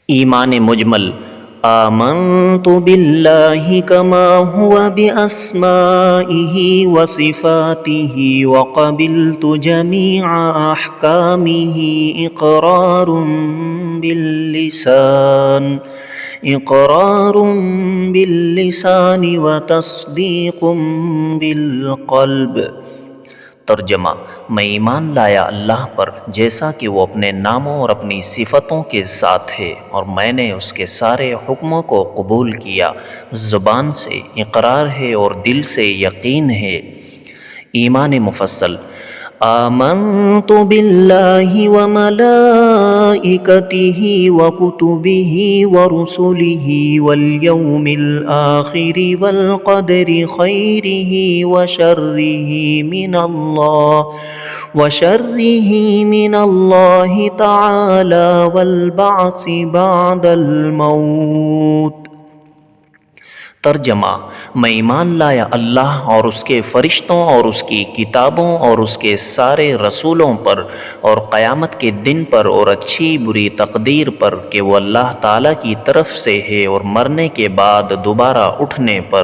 ایمان مجمل: آمنت باللہ کما ہوا باسمائہ وصفاتہ وقبلت جمیع احکامہ باللسان اقرار باللسان وتصدیق بالقلب۔ ترجمہ: میں ایمان لایا اللہ پر جیسا کہ وہ اپنے ناموں اور اپنی صفتوں کے ساتھ ہے، اور میں نے اس کے سارے حکموں کو قبول کیا۔ زبان سے اقرار ہے اور دل سے یقین ہے۔ ایمان مفصل: آمنت باللہ وملائکتہ وکتبہ ورسلہ والیوم الآخر والقدر خیرہ وشرہ من اللہ تعالی والبعث بعد الموت۔ ترجمہ: میں ایمان لایا اللہ اور اس کے فرشتوں اور اس کی کتابوں اور اس کے سارے رسولوں پر اور قیامت کے دن پر اور اچھی بری تقدیر پر کہ وہ اللہ تعالیٰ کی طرف سے ہے اور مرنے کے بعد دوبارہ اٹھنے پر۔